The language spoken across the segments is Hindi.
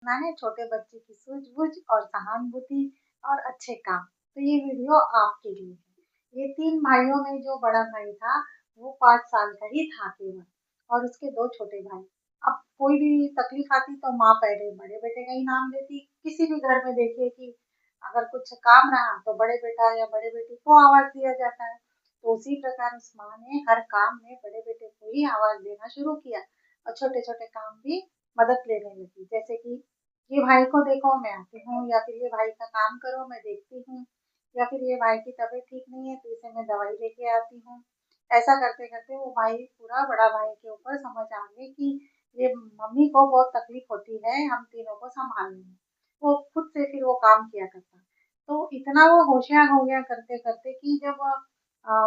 देखना है छोटे बच्चे की सूझबूझ और सहानुभूति और अच्छे काम। तो ये वीडियो आपके लिए है। ये 3 भाइयों में जो बड़ा भाई था वो 5 साल का ही था केवल, और उसके 2 छोटे भाई। अब कोई भी तकलीफ आती तो माँ पहले बड़े बेटे का ही नाम लेती। किसी भी घर में देखिए कि अगर कुछ काम रहा तो बड़े बेटा या बड़े बेटी को आवाज़ दिया जाता है। तो उसी प्रकार उस माँ ने हर काम में बड़े बेटे को ही आवाज़ देना शुरू किया और छोटे-छोटे काम भी मदद लेने लगी। जैसे कि ये भाई को देखो मैं आती हूँ, या फिर ये भाई का काम करो मैं देखती हूँ, या फिर ये भाई की तबीयत ठीक नहीं है तो इसे मैं दवाई लेके आती हूँ। ऐसा करते-करते वो भाई पूरा बड़ा भाई के ऊपर समझ आ गई कि ये मम्मी को बहुत तकलीफ होती है हम तीनों को सँभालने में। वो खुद से फिर वो काम किया करता। तो इतना वो होशियार हो गया करते-करते कि जब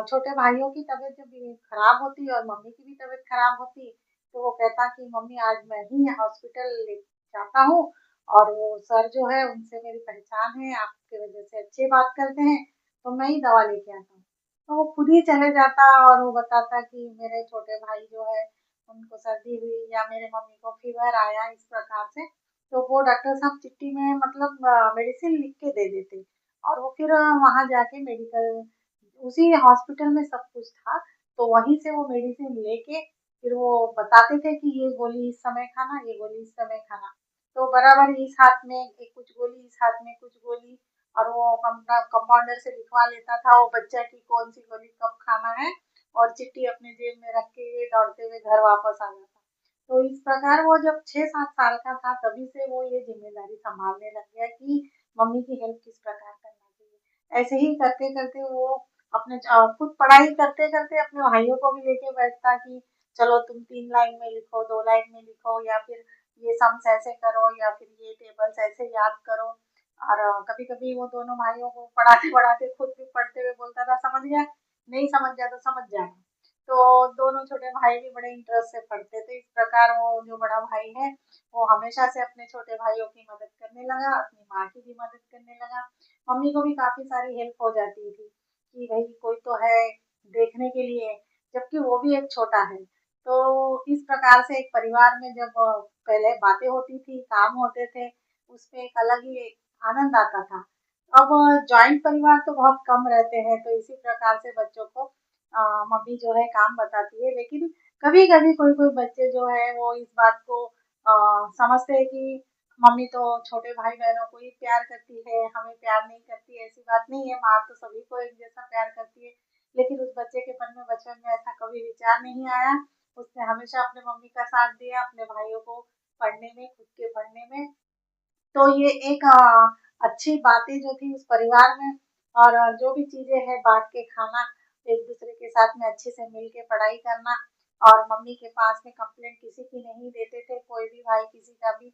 छोटे भाइयों की तबीयत जब ये खराब होती और मम्मी की भी तबीयत खराब होती, तो वो कहता कि मम्मी आज मैं ही हॉस्पिटल ले जाता हूँ, और वो सर जो है उनसे मेरी पहचान है, आपकी वजह से अच्छी बात करते हैं, तो मैं ही दवा लेके आता हूँ। तो वो खुद ही चले जाता और वो बताता कि मेरे छोटे भाई जो है उनको सर्दी हुई या मेरे मम्मी को फ़ीवर आया इस प्रकार से। तो वो डॉक्टर साहब चिट्ठी में मतलब मेडिसिन लिख के दे देते, और वो फिर वहाँ जाके मेडिकल उसी हॉस्पिटल में सब कुछ था, तो वहीं से वो मेडिसिन लेके फिर वो बताते थे कि ये गोली इस समय खाना, ये गोली इस समय खाना। तो बराबर इस हाथ में एक कुछ गोली, इस हाथ में कुछ गोली, और वो कंपाउंडर से लिखवा लेता था वो बच्चा की कौन-सी गोली कब खाना है, और चिट्ठी अपने जेब में रख के ये दौड़ते हुए घर वापस आ जाता। तो इस प्रकार वो जब 6-7 साल का था तभी से वो ये ज़िम्मेदारी सँभालने लग गया कि मम्मी की हेल्प किस प्रकार करना चाहिए। ऐसे ही करते-करते वो अपने खुद पढ़ाई करते-करते अपने भाइयों को भी लेके बैठता कि चलो तुम 3 लाइन में लिखो, 2 लाइन में लिखो, या फिर ये सम्स ऐसे करो, या फिर ये टेबल्स ऐसे याद करो। और कभी-कभी वो दोनों भाइयों को पढ़ाते-पढ़ाते खुद भी पढ़ते हुए बोलता था, समझ गया? नहीं समझ गया तो समझ जाना। तो दोनों छोटे भाई भी बड़े इंटरेस्ट से पढ़ते थे। इस प्रकार वो जो बड़ा भाई है, वो हमेशा से अपने छोटे भाइयों की मदद करने लगा, अपनी माँ की भी मदद करने लगा। मम्मी को भी काफ़ी सारी हेल्प हो जाती थी कि भई कोई तो है देखने के लिए, जबकि वो भी एक छोटा है। तो इस प्रकार से एक परिवार में जब पहले बातें होती थी, काम होते थे, उसमें एक अलग ही आनंद आता था। अब जॉइंट परिवार तो बहुत कम रहते हैं, तो इसी प्रकार से बच्चों को मम्मी जो है काम बताती है, लेकिन कभी-कभी कोई-कोई बच्चे जो है वो इस बात को समझते हैं कि मम्मी तो छोटे भाई-बहनों को ही प्यार करती है, हमें प्यार नहीं करती, ऐसी बात नहीं है, माँ तो सभी को एक जैसा प्यार करती है। लेकिन उस बच्चे के मन में बचपन में ऐसा कभी विचार नहीं आया, उसने हमेशा अपने मम्मी का साथ दिया, अपने भाइयों को पढ़ने में, खुद के पढ़ने में। तो ये एक अच्छी बातें जो थी उस परिवार में, और जो भी चीज़ें हैं बाँट के खाना, एक-दूसरे के साथ में अच्छे से मिल के पढ़ाई करना, और मम्मी के पास में कंप्लेंट किसी की नहीं देते थे, कोई भी भाई किसी का भी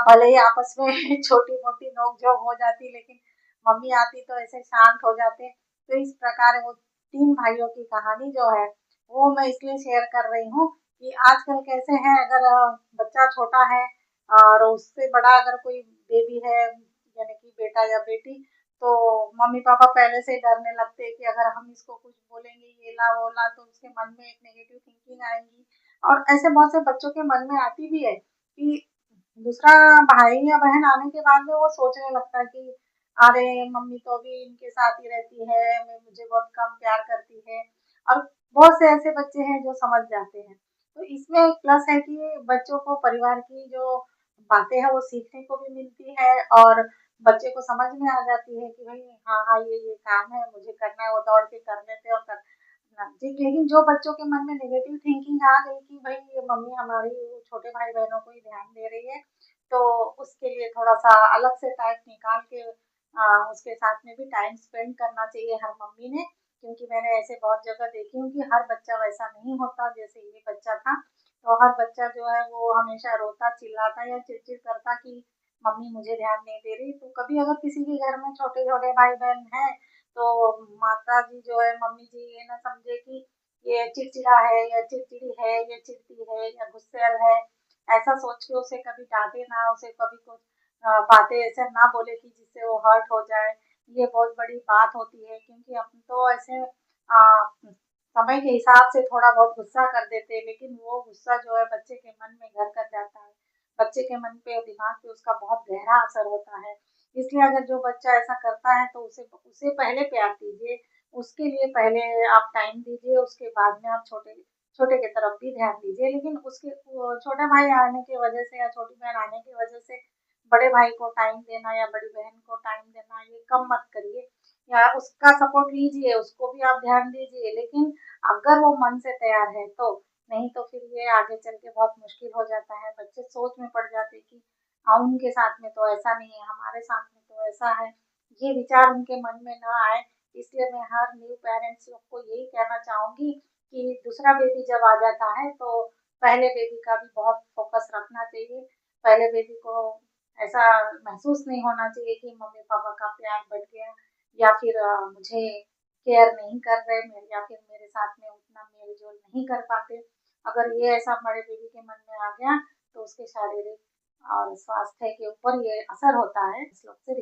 भले ही आपस में छोटी-मोटी नोक-झोंक हो जाती, लेकिन मम्मी आती तो ऐसे शांत हो जाते। तो इस प्रकार वो 3 भाइयों की कहानी जो है, वो मैं इसलिए शेयर कर रही हूँ कि आजकल कैसे हैं, अगर बच्चा छोटा है और उससे बड़ा अगर कोई बेबी है, यानी कि बेटा या बेटी, तो मम्मी-पापा पहले से ही डरने लगते हैं कि अगर हम इसको कुछ बोलेंगे, ये ला, वो ला, तो उसके मन में एक नेगेटिव थिंकिंग आएगी। और ऐसे बहुत से बच्चों के मन में आती भी है कि दूसरा भाई या बहन आने के बाद में वो सोचने लगता है कि अरे! मम्मी तो अभी इनके साथ ही रहती है, मैं मुझे बहुत कम प्यार करती है। और बहुत से ऐसे बच्चे हैं जो समझ जाते हैं। तो इसमें एक प्लस है कि बच्चों को परिवार की जो बातें हैं वो सीखने को भी मिलती है, और बच्चे को समझ में आ जाती है कि भई हाँ, हाँ, ये काम है, मुझे करना है, वो दौड़ के कर लेते हैं और कर ना जी। लेकिन जो बच्चों के मन में नेगेटिव थिंकिंग आ गई कि भई ये मम्मी हमारी छोटे भाई-बहनों को ही ध्यान दे रही है, तो उसके लिए थोड़ा-सा अलग से टाइम निकाल के उसके साथ में भी टाइम स्पेंड करना चाहिए हर मम्मी ने। क्योंकि मैंने ऐसे बहुत जगह देखी हूँ कि हर बच्चा वैसा नहीं होता जैसे ये बच्चा था। तो हर बच्चा जो है वो हमेशा रोता, चिल्लाता या चिड़चिड़ करता कि मम्मी मुझे ध्यान नहीं दे रही। तो कभी अगर किसी के घर में छोटे-छोटे भाई-बहन हैं, तो माताजी जो है, मम्मी जी ये ना समझे कि ये चिड़चिड़ा है या चिड़चिड़ी है, ये चिढ़ती है या गुस्सैल है। ऐसा सोच के उसे कभी डाँटे ना, उसे कभी कुछ बातें ऐसे ना बोले कि जिससे वो हर्ट हो जाए। ये बहुत बड़ी बात होती है, क्योंकि हम तो ऐसे समय के हिसाब से थोड़ा बहुत गुस्सा कर देते हैं, लेकिन वो गुस्सा जो है बच्चे के मन में घर कर जाता है। बच्चे के मन पे और दिमाग पे उसका बहुत गहरा असर होता है। इसलिए अगर जो बच्चा ऐसा करता है तो उसे उसे पहले प्यार दीजिए, उसके लिए पहले आप टाइम दीजिए, उसके बाद में आप छोटे छोटे की तरफ भी ध्यान दीजिए। लेकिन उसके वो छोटा भाई आने की वजह से या छोटी बहन आने की वजह से बड़े भाई को टाइम देना या बड़ी बहन को टाइम देना ये कम मत करिए, या उसका सपोर्ट लीजिए, उसको भी आप ध्यान दीजिए, लेकिन अगर वो मन से तैयार है तो। नहीं तो फिर ये आगे चल के बहुत मुश्किल हो जाता है, बच्चे सोच में पड़ जाते हैं कि हाँ, उनके साथ में तो ऐसा नहीं है, हमारे साथ में तो ऐसा है। ये विचार उनके मन में ना आए, इसलिए मैं हर न्यू पेरेंट्स लोग को यही कहना चाहूँगी कि दूसरा बेबी जब आ जाता है तो पहले बेबी का भी बहुत फ़ोकस रखना चाहिए। पहले बेबी को ऐसा महसूस नहीं होना चाहिए कि मम्मी-पापा का प्यार बढ़ गया या फिर मुझे केयर नहीं कर रहे मेरे, या फिर मेरे साथ में उतना मेल-जोल नहीं कर पाते। अगर ये ऐसा बड़े बेबी के मन में आ गया तो उसके शारीरिक और स्वास्थ्य के ऊपर ये असर होता है। इस लोग से